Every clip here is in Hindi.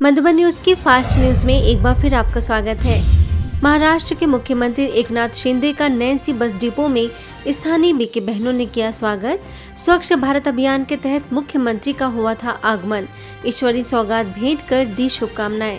मधुबन न्यूज की फास्ट न्यूज में एक बार फिर आपका स्वागत है। महाराष्ट्र के मुख्यमंत्री एकनाथ शिंदे का नैन्सी बस डिपो में स्थानीय बीके बहनों ने किया स्वागत। स्वच्छ भारत अभियान के तहत मुख्यमंत्री का हुआ था आगमन। ईश्वरी सौगात भेंट कर दी शुभकामनाएं।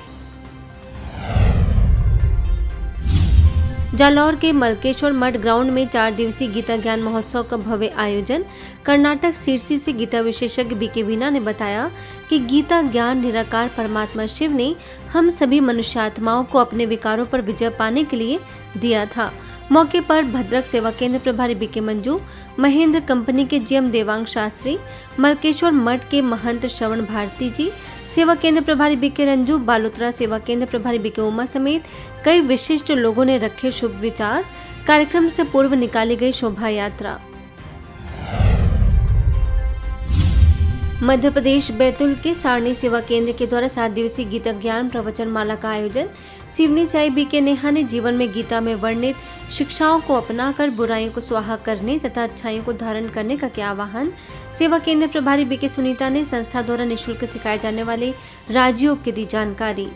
जालौर के मलकेश्वर मठ ग्राउंड में 4 दिवसीय गीता ज्ञान महोत्सव का भव्य आयोजन। कर्नाटक सिरसी से गीता विशेषज्ञ बीके वीणा ने बताया कि गीता ज्ञान निराकार परमात्मा शिव ने हम सभी मनुष्यात्माओं को अपने विकारों पर विजय पाने के लिए दिया था। मौके पर भद्रक सेवा केंद्र प्रभारी बीके मंजू, महेंद्र कंपनी के जीएम देवांग शास्त्री, मलकेश्वर मठ के महंत श्रवण भारती जी, सेवा केंद्र प्रभारी बीके रंजू, बालोतरा सेवा केंद्र प्रभारी बीके उमा समेत कई विशिष्ट लोगों ने रखे शुभ विचार। कार्यक्रम से पूर्व निकाली गई शोभा यात्रा। मध्य प्रदेश बैतूल के सारणी सेवा केंद्र के द्वारा 7 दिवसीय गीता ज्ञान प्रवचन माला का आयोजन। सिवनी से आई बीके नेहा ने जीवन में गीता में वर्णित शिक्षाओं को अपनाकर बुराइयों को स्वाहा करने तथा अच्छाइयों को धारण करने का किया आह्वान। सेवा केंद्र प्रभारी बीके सुनीता ने संस्था द्वारा निःशुल्क सिखाए जाने वाले राजयोग की दी जानकारी।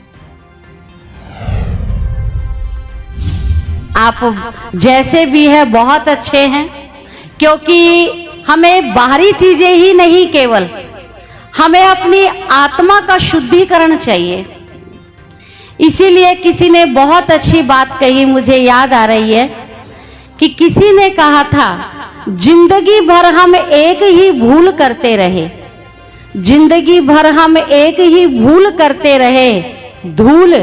आप जैसे भी है बहुत अच्छे हैं, क्योंकि हमें बाहरी चीजें ही नहीं, केवल हमें अपनी आत्मा का शुद्धिकरण चाहिए। इसीलिए किसी ने बहुत अच्छी बात कही, मुझे याद आ रही है कि किसी ने कहा था, जिंदगी भर हम एक ही भूल करते रहे, जिंदगी भर हम एक ही भूल करते रहे, धूल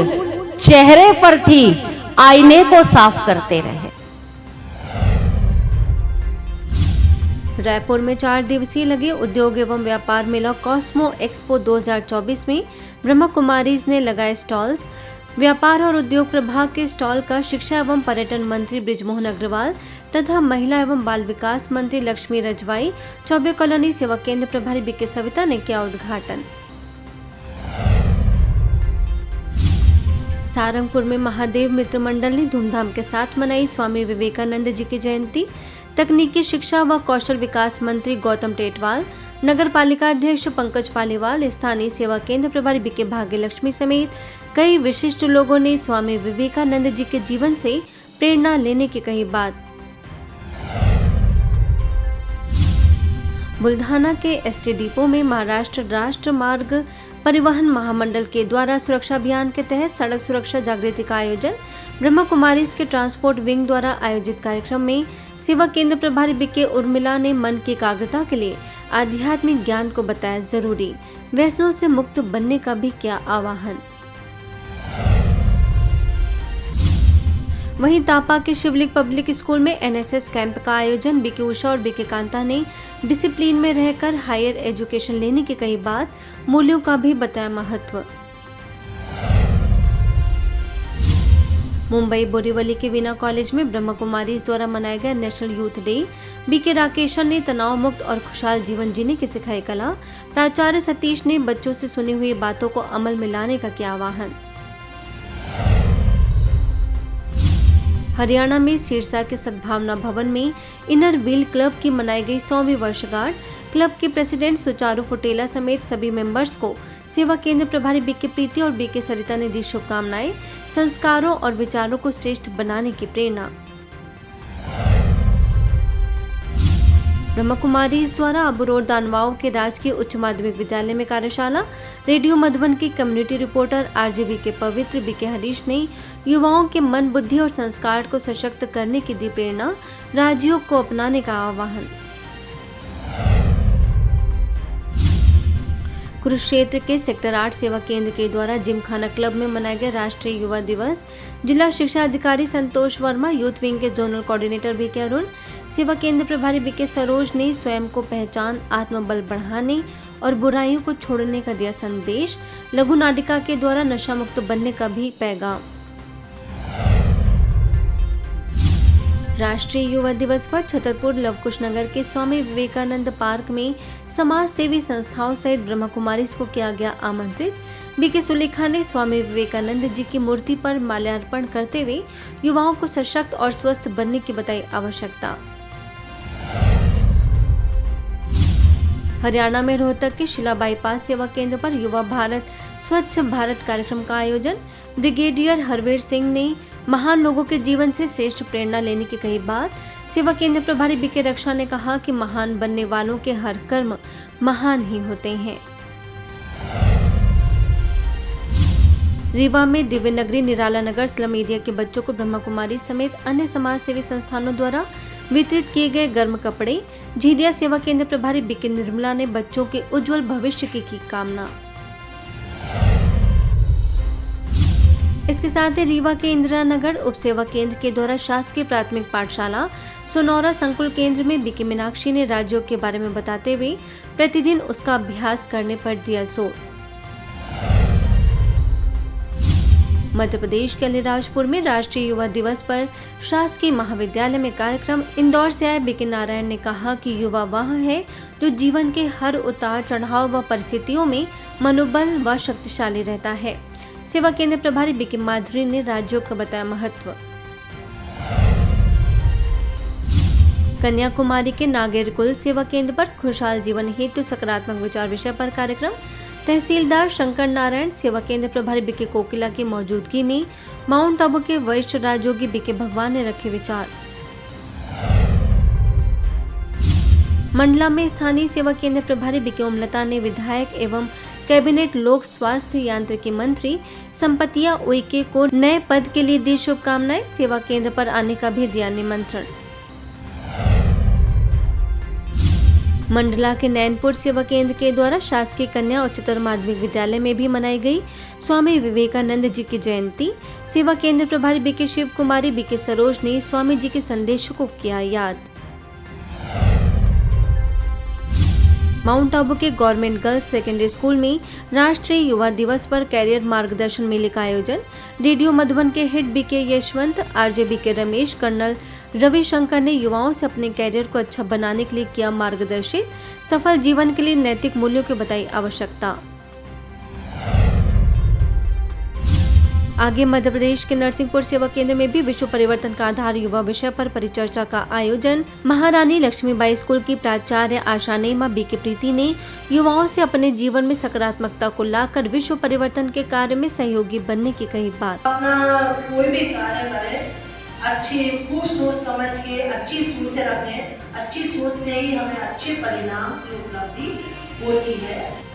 चेहरे पर थी, आईने को साफ करते रहे। रायपुर में 4 दिवसीय लगे उद्योग एवं व्यापार मेला कॉस्मो एक्सपो 2024 में ब्रह्मा कुमारीज ने लगाए स्टॉल्स। व्यापार और उद्योग प्रभाग के स्टॉल का शिक्षा एवं पर्यटन मंत्री बृजमोहन अग्रवाल तथा महिला एवं बाल विकास मंत्री लक्ष्मी रजवाई, चौबे कॉलोनी सेवा केंद्र प्रभारी बीके सविता ने किया उद्घाटन। सारंगपुर में महादेव मित्र मंडल ने धूमधाम के साथ मनाई स्वामी विवेकानंद जी की जयंती। तकनीकी शिक्षा व कौशल विकास मंत्री गौतम टेटवाल, नगर पालिका अध्यक्ष पंकज पालीवाल, स्थानीय सेवा केंद्र प्रभारी बीके भाग्य लक्ष्मी समेत कई विशिष्ट लोगों ने स्वामी विवेकानंद जी के जीवन से प्रेरणा लेने की कही बात। बुल्ढाना के एसटी डिपो में महाराष्ट्र राष्ट्र मार्ग परिवहन महामंडल के द्वारा सुरक्षा अभियान के तहत सड़क सुरक्षा जागृति का आयोजन। ब्रह्मा कुमारीज के ट्रांसपोर्ट विंग द्वारा आयोजित कार्यक्रम में सेवा केंद्र प्रभारी बीके उर्मिला ने मन की एकाग्रता के लिए आध्यात्मिक ज्ञान को बताया जरूरी। व्यसनों से मुक्त बनने का भी किया आह्वान। वहीं तापा के शिवलिक पब्लिक स्कूल में एनएसएस कैंप का आयोजन। बीके उषा और बीके कांता ने डिसिप्लिन में रहकर हायर एजुकेशन लेने की कही बात, मूल्यों का भी बताया महत्व। मुंबई बोरीवली के वीणा कॉलेज में ब्रह्मा कुमारीज द्वारा मनाया गया नेशनल यूथ डे। बीके राकेशन ने तनाव मुक्त और खुशहाल जीवन जीने की सिखाई कला। प्राचार्य सतीश ने बच्चों से सुनी हुई बातों को अमल में लाने का किया आह्वान। हरियाणा में सिरसा के सद्भावना भवन में इनर व्हील क्लब की मनाई गई 100वीं वर्षगांठ। क्लब के प्रेसिडेंट सुचारू फुटेला समेत सभी मेंबर्स को सेवा केंद्र प्रभारी बीके प्रीति और बीके सरिता ने दी शुभकामनाएं। संस्कारों और विचारों को श्रेष्ठ बनाने की प्रेरणा। ब्रह्मा कुमारीज द्वारा अबुरोड दानवाओं के राजकीय उच्च माध्यमिक विद्यालय में कार्यशाला। रेडियो मधुबन की कम्युनिटी रिपोर्टर आरजे के पवित्र बीके हरीश ने युवाओं के मन, बुद्धि और संस्कार को सशक्त करने की दी प्रेरणा। राजयोग को अपनाने का आह्वान। कुरुक्षेत्र के सेक्टर 8 सेवा केंद्र के द्वारा जिमखाना क्लब में मनाया गया राष्ट्रीय युवा दिवस। जिला शिक्षा अधिकारी संतोष वर्मा, यूथ विंग के जोनल कोऑर्डिनेटर बीके अरुण, सेवा केंद्र प्रभारी बीके सरोज ने स्वयं को पहचान, आत्मबल बढ़ाने और बुराइयों को छोड़ने का दिया संदेश। लघु नाटिका के द्वारा नशा मुक्त बनने का भी पैगाम। राष्ट्रीय युवा दिवस पर छतरपुर लवकुश नगर के स्वामी विवेकानंद पार्क में समाज सेवी संस्थाओं सहित ब्रह्मा कुमारीज को किया गया आमंत्रित। बीके सुलेखा ने स्वामी विवेकानंद जी की मूर्ति पर माल्यार्पण करते हुए युवाओं को सशक्त और स्वस्थ बनने की बताई आवश्यकता। हरियाणा में रोहतक के शिला बाईपास सेवा केंद्र पर युवा भारत स्वच्छ भारत कार्यक्रम का आयोजन। ब्रिगेडियर हरवीर सिंह ने महान लोगों के जीवन से श्रेष्ठ प्रेरणा लेने की कही बात। सेवा केंद्र प्रभारी बीके रक्षा ने कहा कि महान बनने वालों के हर कर्म महान ही होते हैं। रीवा में दिव्य नगरी निराला नगर स्लम एरिया के बच्चों को ब्रह्मा कुमारी समेत अन्य समाज सेवी संस्थानों द्वारा वितरित किए गए गर्म कपड़े। झीडिया सेवा केंद्र प्रभारी बीके निर्मला ने बच्चों के उज्जवल भविष्य की कामना। इसके साथ ही रीवा के इंदिरा नगर उप सेवा केंद्र के द्वारा शासकीय प्राथमिक पाठशाला सोनौरा संकुल केंद्र में बीके मीनाक्षी ने राज्यों के बारे में बताते हुए प्रतिदिन उसका अभ्यास करने पर दिया जोर। मध्य प्रदेश के अलीराजपुर में राष्ट्रीय युवा दिवस पर शासकीय महाविद्यालय में कार्यक्रम। इंदौर से आए बीके नारायण ने कहा कि युवा वह है जो जीवन के हर उतार चढ़ाव व परिस्थितियों में मनोबल व शक्तिशाली रहता है। सेवा केंद्र प्रभारी बीके माधुरी ने राज्यों का बताया महत्व। कन्याकुमारी के नागेरकुल सेवा केंद्र पर खुशहाल जीवन हेतु सकारात्मक विचार विषय पर कार्यक्रम। तहसीलदार शंकर नारायण सेवा केंद्र प्रभारी बीके कोकिला की मौजूदगी में माउंट आबू के वरिष्ठ राजयोगी बीके भगवान ने रखे विचार। मंडला में स्थानीय सेवा केंद्र प्रभारी बीके ओमलता ने विधायक एवं कैबिनेट लोक स्वास्थ्य यांत्रिकी मंत्री संपतिया उइके को नए पद के लिए दी शुभकामनाएं। सेवा केंद्र पर आने का भी दिया निमंत्रण। मंडला के नैनपुर सेवा केंद्र के द्वारा शासकीय कन्या उच्चतर माध्यमिक विद्यालय में भी मनाई गई स्वामी विवेकानंद जी की जयंती। सेवा केंद्र प्रभारी बीके शिव कुमारी बीके सरोज ने स्वामी जी के संदेशों को किया याद। माउंट आबू के गवर्नमेंट गर्ल्स सेकेंडरी स्कूल में राष्ट्रीय युवा दिवस पर कैरियर मार्गदर्शन मेले का आयोजन। रेडियो मधुबन के head BK Yashwant, RJ BK Ramesh, colonel Ravishankar ने युवाओं से अपने कैरियर को अच्छा बनाने के लिए किया मार्गदर्शित। सफल जीवन के लिए नैतिक मूल्यों की बताई आवश्यकता। आगे मध्य प्रदेश के नरसिंहपुर सेवा केंद्र में भी विश्व परिवर्तन का आधार युवा विषय पर परिचर्चा का आयोजन। महारानी लक्ष्मीबाई स्कूल की प्राचार्य आशा नेमा बीके प्रीति ने युवाओं से अपने जीवन में सकारात्मकता को लाकर विश्व परिवर्तन के कार्य में सहयोगी बनने की कही बात। अपना कोई भी कार्य करें अच्छी खूब सोच समझ के अच्छी सोच रखें। अच्छी सोच से ही हमें अच्छे परिणाम की उपलब्धि होती है।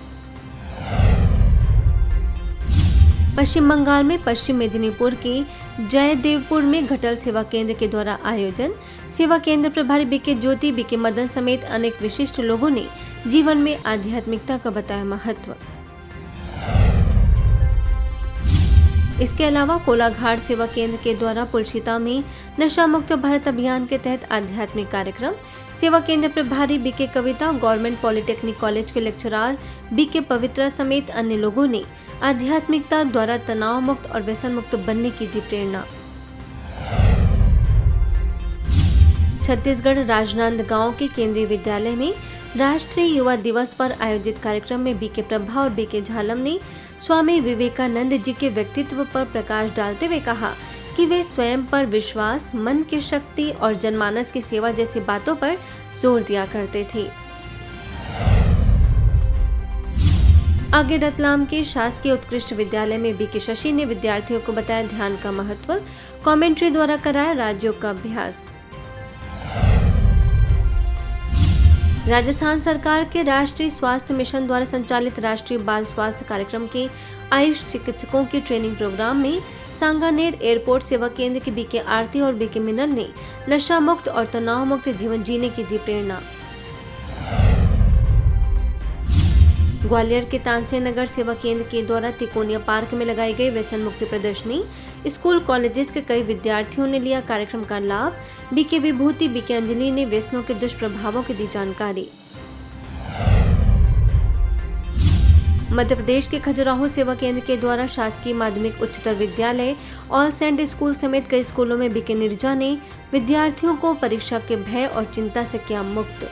पश्चिम बंगाल में पश्चिम मेदिनीपुर के जयदेवपुर में घटल सेवा केंद्र के द्वारा आयोजन। सेवा केंद्र प्रभारी बीके ज्योति, बीके मदन समेत अनेक विशिष्ट लोगों ने जीवन में आध्यात्मिकता का बताया महत्व। इसके अलावा कोलाघाट सेवा केंद्र के द्वारा पुलशिता में नशा मुक्त भारत अभियान के तहत आध्यात्मिक कार्यक्रम। सेवा केंद्र प्रभारी बीके कविता, गवर्नमेंट पॉलिटेक्निक कॉलेज के लेक्चरार बीके पवित्रा समेत अन्य लोगों ने आध्यात्मिकता द्वारा तनाव मुक्त और व्यसन मुक्त बनने की दी प्रेरणा। छत्तीसगढ़ राजनांदगांव के केंद्रीय विद्यालय में राष्ट्रीय युवा दिवस पर आयोजित कार्यक्रम में बीके प्रभा और बीके झालम ने स्वामी विवेकानंद जी के व्यक्तित्व पर प्रकाश डालते हुए कहा कि वे स्वयं पर विश्वास, मन की शक्ति और जनमानस की सेवा जैसी बातों पर जोर दिया करते थे। आगे रतलाम के शासकीय उत्कृष्ट विद्यालय में बीके शशि ने विद्यार्थियों को बताया ध्यान का महत्व। कमेंट्री द्वारा कराया राज्यों का अभ्यास। राजस्थान सरकार के राष्ट्रीय स्वास्थ्य मिशन द्वारा संचालित राष्ट्रीय बाल स्वास्थ्य कार्यक्रम के आयुष चिकित्सकों के ट्रेनिंग प्रोग्राम में सांगानेर एयरपोर्ट सेवा केंद्र की बीके आरती और बीके मिनल ने नशा मुक्त और तनाव मुक्त जीवन जीने की दी प्रेरणा। ग्वालियर के तानसेन नगर सेवा केंद्र के द्वारा तिकोनिया पार्क में लगाई गई व्यसन मुक्ति प्रदर्शनी। स्कूल कॉलेजेस के कई विद्यार्थियों ने लिया कार्यक्रम का लाभ। बीके विभूति, बीके अंजलि ने व्यसनों के दुष्प्रभावों की दी जानकारी। मध्य प्रदेश के खजुराहो सेवा केंद्र के द्वारा शासकीय माध्यमिक उच्चतर विद्यालय, ऑल सेंट स्कूल समेत कई स्कूलों में बीके निर्जा ने विद्यार्थियों को परीक्षा के भय और चिंता से किया मुक्त।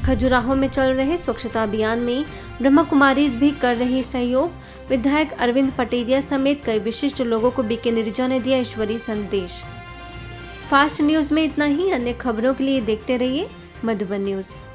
खजुराहो में चल रहे स्वच्छता अभियान में ब्रह्मा कुमारीज भी कर रही सहयोग। विधायक अरविंद पटेरिया समेत कई विशिष्ट लोगों को बीके निर्जा ने दिया ईश्वरीय संदेश। फास्ट न्यूज में इतना ही। अन्य खबरों के लिए देखते रहिए मधुबन न्यूज़।